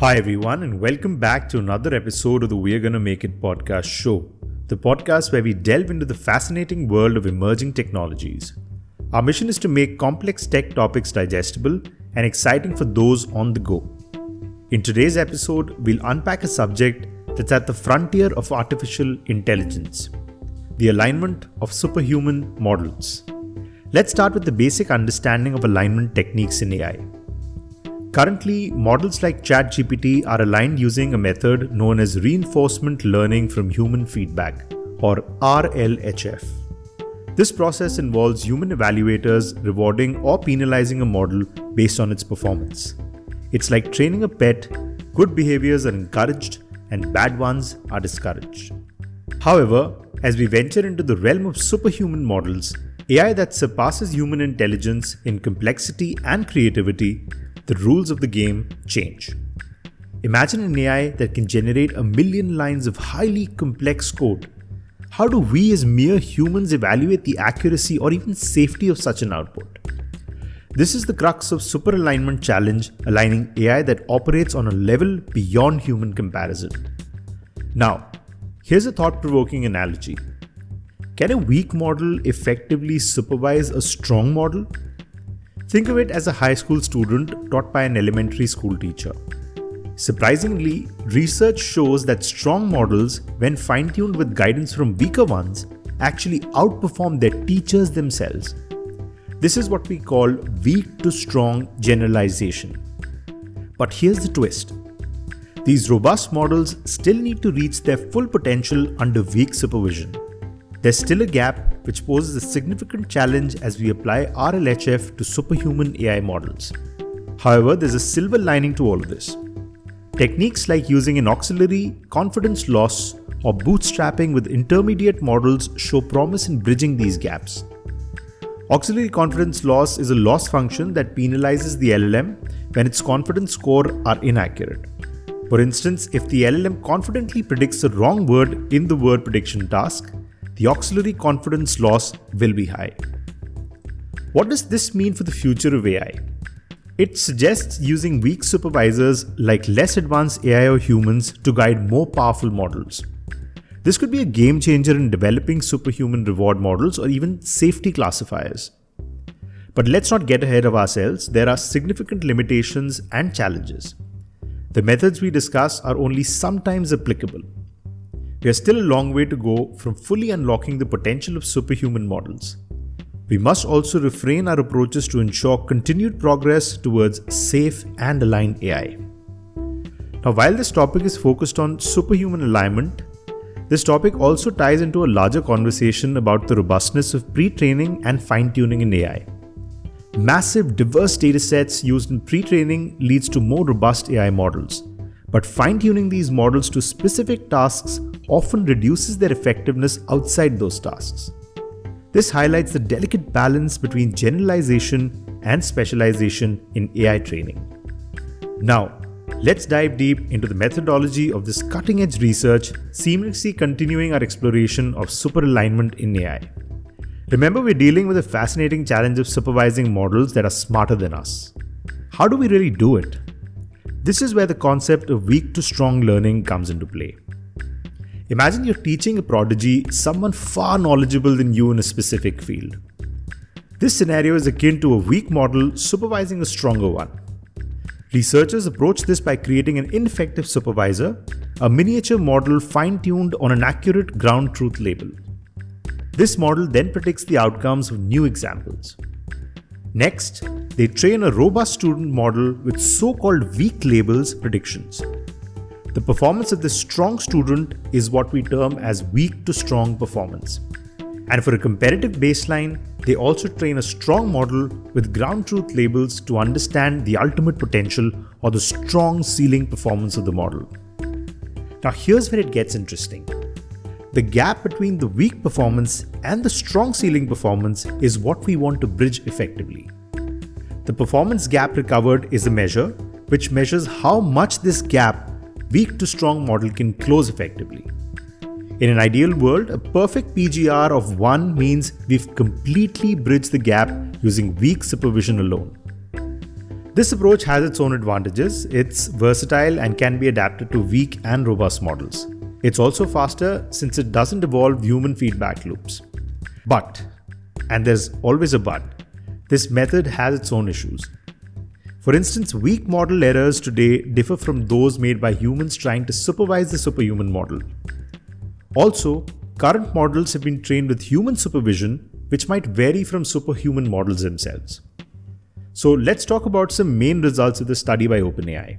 Hi everyone, and welcome back to another episode of the We're Gonna Make It podcast show, the podcast where we delve into the fascinating world of emerging technologies. Our mission is to make complex tech topics digestible and exciting for those on the go. In today's episode, we'll unpack a subject that's at the frontier of artificial intelligence, the alignment of superhuman models. Let's start with the basic understanding of alignment techniques in AI. Currently, models like ChatGPT are aligned using a method known as reinforcement learning from human feedback, or RLHF. This process involves human evaluators rewarding or penalizing a model based on its performance. It's like training a pet. Good behaviors are encouraged and bad ones are discouraged. However, as we venture into the realm of superhuman models, AI that surpasses human intelligence in complexity and creativity, the rules of the game change. Imagine an AI that can generate 1 million lines of highly complex code. How do we as mere humans evaluate the accuracy or even safety of such an output? This is the crux of superalignment challenge, aligning AI that operates on a level beyond human comparison. Now, here's a thought-provoking analogy. Can a weak model effectively supervise a strong model? Think of it as a high school student taught by an elementary school teacher. Surprisingly, research shows that strong models, when fine-tuned with guidance from weaker ones, actually outperform their teachers themselves. This is what we call weak to strong generalization. But here's the twist. These robust models still need to reach their full potential under weak supervision. There's still a gap, which poses a significant challenge as we apply RLHF to superhuman AI models. However, there's a silver lining to all of this. Techniques like using an auxiliary, confidence loss, or bootstrapping with intermediate models show promise in bridging these gaps. Auxiliary confidence loss is a loss function that penalizes the LLM when its confidence score are inaccurate. For instance, if the LLM confidently predicts the wrong word in the word prediction task, the auxiliary confidence loss will be high. What does this mean for the future of AI? It suggests using weak supervisors like less advanced AI or humans to guide more powerful models. This could be a game changer in developing superhuman reward models or even safety classifiers. But let's not get ahead of ourselves. There are significant limitations and challenges. The methods we discuss are only sometimes applicable. We are still a long way to go from fully unlocking the potential of superhuman models. We must also refrain our approaches to ensure continued progress towards safe and aligned AI. Now, while this topic is focused on superhuman alignment, this topic also ties into a larger conversation about the robustness of pre-training and fine-tuning in AI. Massive, diverse datasets used in pre-training leads to more robust AI models, but fine-tuning these models to specific tasks often reduces their effectiveness outside those tasks. This highlights the delicate balance between generalization and specialization in AI training. Now, let's dive deep into the methodology of this cutting-edge research, seamlessly continuing our exploration of superalignment in AI. Remember, we're dealing with a fascinating challenge of supervising models that are smarter than us. How do we really do it? This is where the concept of weak to strong learning comes into play. Imagine you're teaching a prodigy, someone far knowledgeable than you in a specific field. This scenario is akin to a weak model supervising a stronger one. Researchers approach this by creating an ineffective supervisor, a miniature model fine-tuned on an accurate ground truth label. This model then predicts the outcomes of new examples. Next, they train a robust student model with so-called weak labels predictions. The performance of this strong student is what we term as weak to strong performance. And for a competitive baseline, they also train a strong model with ground truth labels to understand the ultimate potential or the strong ceiling performance of the model. Now here's where it gets interesting. The gap between the weak performance and the strong ceiling performance is what we want to bridge effectively. The performance gap recovered is a measure which measures how much this gap weak to strong model can close effectively. In an ideal world, a perfect PGR of 1 means we've completely bridged the gap using weak supervision alone. This approach has its own advantages. It's versatile and can be adapted to weak and robust models. It's also faster since it doesn't involve human feedback loops. But, and there's always a but, this method has its own issues. For instance, weak model errors today differ from those made by humans trying to supervise the superhuman model. Also, current models have been trained with human supervision, which might vary from superhuman models themselves. So let's talk about some main results of the study by OpenAI.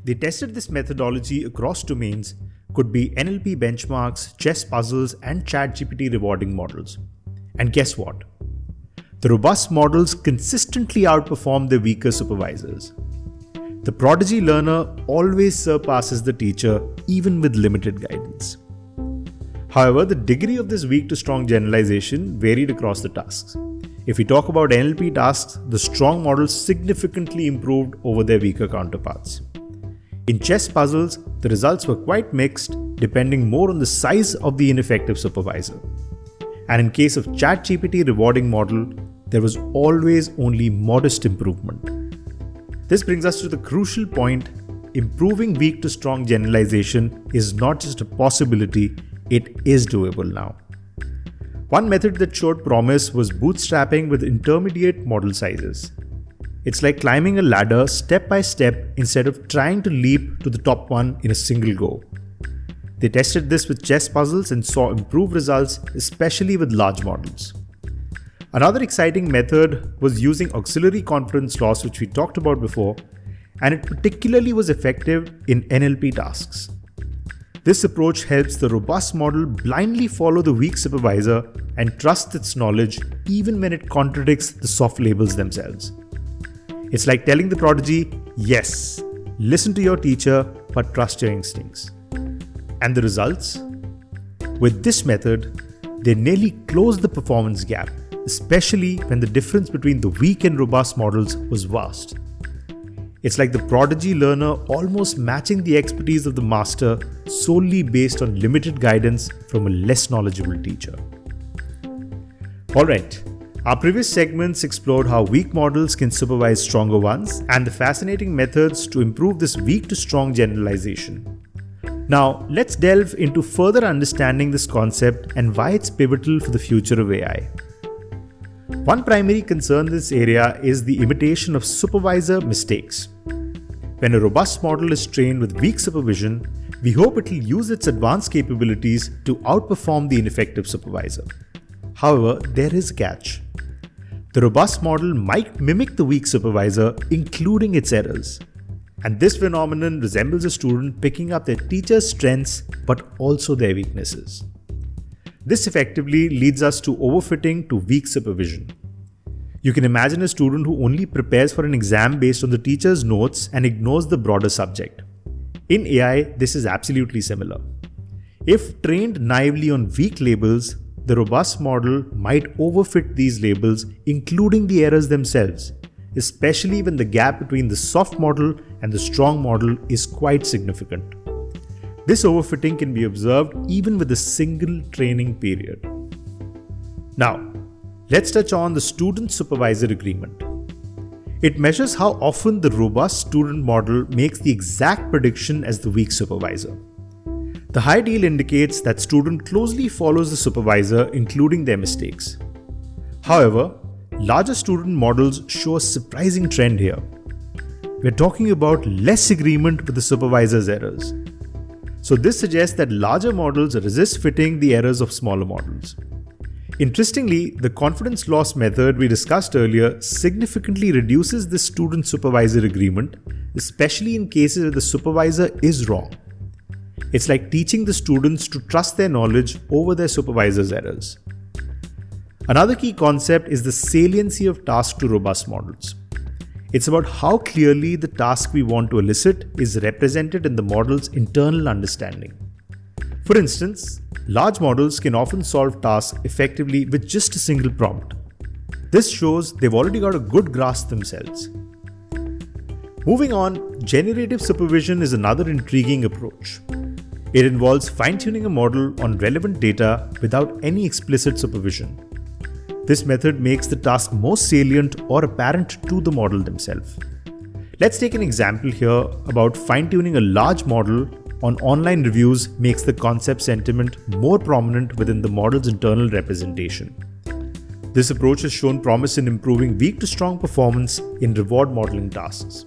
They tested this methodology across domains, could be NLP benchmarks, chess puzzles, and ChatGPT rewarding models. And guess what? The robust models consistently outperform their weaker supervisors. The prodigy learner always surpasses the teacher, even with limited guidance. However, the degree of this weak to strong generalization varied across the tasks. If we talk about NLP tasks, the strong models significantly improved over their weaker counterparts. In chess puzzles, the results were quite mixed, depending more on the size of the ineffective supervisor. And in case of ChatGPT rewarding model, there was always only modest improvement. This brings us to the crucial point: improving weak to strong generalization is not just a possibility, it is doable now. One method that showed promise was bootstrapping with intermediate model sizes. It's like climbing a ladder step by step instead of trying to leap to the top one in a single go. They tested this with chess puzzles and saw improved results, especially with large models. Another exciting method was using auxiliary confidence loss, which we talked about before, and it particularly was effective in NLP tasks. This approach helps the robust model blindly follow the weak supervisor and trust its knowledge even when it contradicts the soft labels themselves. It's like telling the prodigy, yes, listen to your teacher, but trust your instincts. And the results? With this method, they nearly closed the performance gap, especially when the difference between the weak and robust models was vast. It's like the prodigy learner almost matching the expertise of the master solely based on limited guidance from a less knowledgeable teacher. Alright, our previous segments explored how weak models can supervise stronger ones and the fascinating methods to improve this weak to strong generalization. Now, let's delve into further understanding this concept and why it's pivotal for the future of AI. One primary concern in this area is the imitation of supervisor mistakes. When a robust model is trained with weak supervision, we hope it will use its advanced capabilities to outperform the ineffective supervisor. However, there is a catch. The robust model might mimic the weak supervisor, including its errors. And this phenomenon resembles a student picking up their teacher's strengths but also their weaknesses. This effectively leads us to overfitting to weak supervision. You can imagine a student who only prepares for an exam based on the teacher's notes and ignores the broader subject. In AI, this is absolutely similar. If trained naively on weak labels, the robust model might overfit these labels, including the errors themselves, especially when the gap between the soft model and the strong model is quite significant. This overfitting can be observed even with a single training period. Now, let's touch on the student-supervisor agreement. It measures how often the robust student model makes the exact prediction as the weak supervisor. The high deal indicates that student closely follows the supervisor, including their mistakes. However, larger student models show a surprising trend here. We're talking about less agreement with the supervisor's errors. So this suggests that larger models resist fitting the errors of smaller models. Interestingly, the confidence loss method we discussed earlier significantly reduces the student-supervisor agreement, especially in cases where the supervisor is wrong. It's like teaching the students to trust their knowledge over their supervisor's errors. Another key concept is the saliency of task to robust models. It's about how clearly the task we want to elicit is represented in the model's internal understanding. For instance, large models can often solve tasks effectively with just a single prompt. This shows they've already got a good grasp themselves. Moving on, generative supervision is another intriguing approach. It involves fine-tuning a model on relevant data without any explicit supervision. This method makes the task more salient or apparent to the model themselves. Let's take an example here about fine-tuning a large model on online reviews makes the concept sentiment more prominent within the model's internal representation. This approach has shown promise in improving weak to strong performance in reward modeling tasks.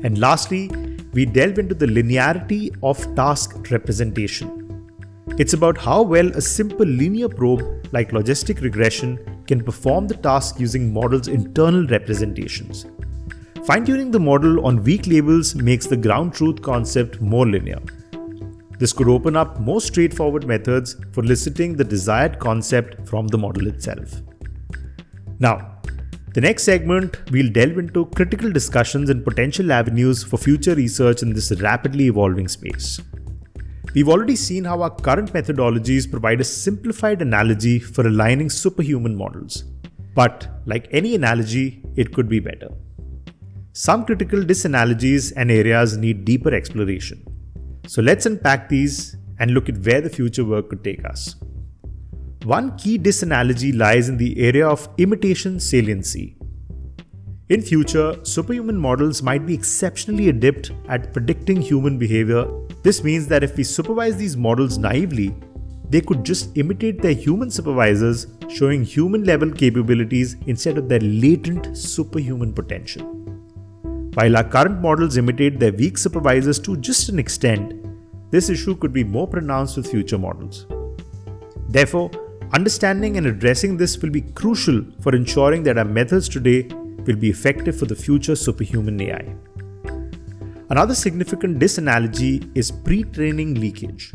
And lastly, we delve into the linearity of task representation. It's about how well a simple linear probe like logistic regression can perform the task using model's internal representations. Fine-tuning the model on weak labels makes the ground truth concept more linear. This could open up more straightforward methods for eliciting the desired concept from the model itself. Now, the next segment, we'll delve into critical discussions and potential avenues for future research in this rapidly evolving space. We've already seen how our current methodologies provide a simplified analogy for aligning superhuman models. But, like any analogy, it could be better. Some critical disanalogies and areas need deeper exploration. So let's unpack these and look at where the future work could take us. One key disanalogy lies in the area of imitation saliency. In future, superhuman models might be exceptionally adept at predicting human behavior. This means that if we supervise these models naively, they could just imitate their human supervisors, showing human-level capabilities instead of their latent superhuman potential. While our current models imitate their weak supervisors to just an extent, this issue could be more pronounced with future models. Therefore, understanding and addressing this will be crucial for ensuring that our methods today will be effective for the future superhuman AI. Another significant disanalogy is pre-training leakage.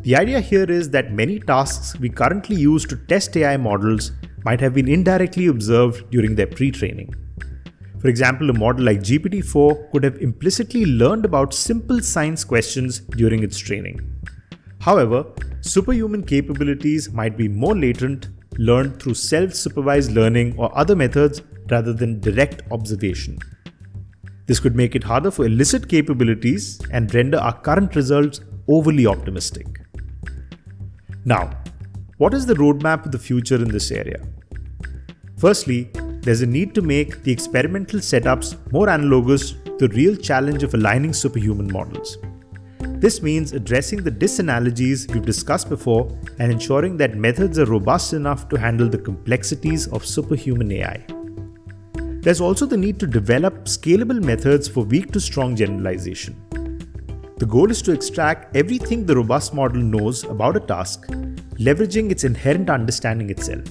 The idea here is that many tasks we currently use to test AI models might have been indirectly observed during their pre-training. For example, a model like GPT-4 could have implicitly learned about simple science questions during its training. However, superhuman capabilities might be more latent, learned through self-supervised learning or other methods rather than direct observation. This could make it harder for illicit capabilities and render our current results overly optimistic. Now, what is the roadmap of the future in this area? Firstly, there's a need to make the experimental setups more analogous to the real challenge of aligning superhuman models. This means addressing the disanalogies we've discussed before and ensuring that methods are robust enough to handle the complexities of superhuman AI. There's also the need to develop scalable methods for weak to strong generalization. The goal is to extract everything the robust model knows about a task, leveraging its inherent understanding itself.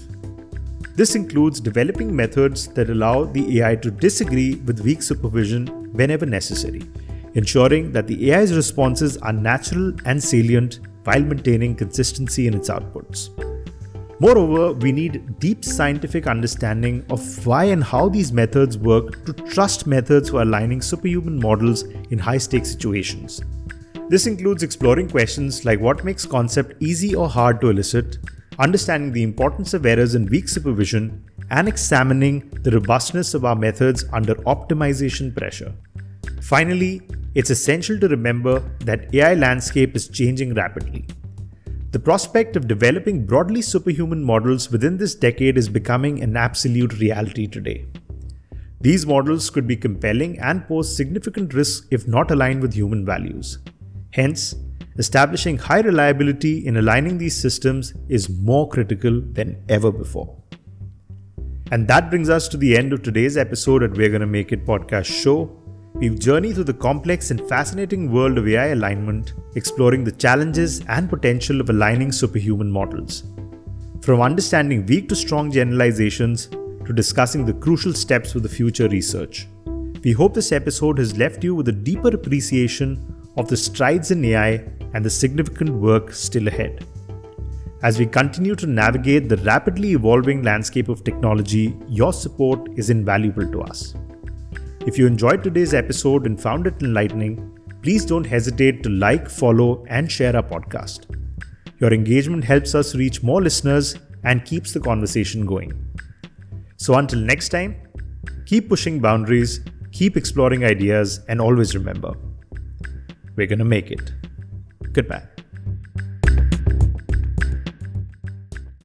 This includes developing methods that allow the AI to disagree with weak supervision whenever necessary, ensuring that the AI's responses are natural and salient while maintaining consistency in its outputs. Moreover, we need deep scientific understanding of why and how these methods work to trust methods for aligning superhuman models in high-stakes situations. This includes exploring questions like what makes concept easy or hard to elicit, understanding the importance of errors in weak supervision, and examining the robustness of our methods under optimization pressure. Finally, it's essential to remember that AI landscape is changing rapidly. The prospect of developing broadly superhuman models within this decade is becoming an absolute reality today. These models could be compelling and pose significant risks if not aligned with human values. Hence, establishing high reliability in aligning these systems is more critical than ever before. And that brings us to the end of today's episode at We're Gonna Make It podcast show. We've journeyed through the complex and fascinating world of AI alignment, exploring the challenges and potential of aligning superhuman models. From understanding weak to strong generalizations to discussing the crucial steps for the future research. We hope this episode has left you with a deeper appreciation of the strides in AI and the significant work still ahead. As we continue to navigate the rapidly evolving landscape of technology, your support is invaluable to us. If you enjoyed today's episode and found it enlightening, please don't hesitate to like, follow, and share our podcast. Your engagement helps us reach more listeners and keeps the conversation going. So until next time, keep pushing boundaries, keep exploring ideas, and always remember, we're gonna make it. Goodbye.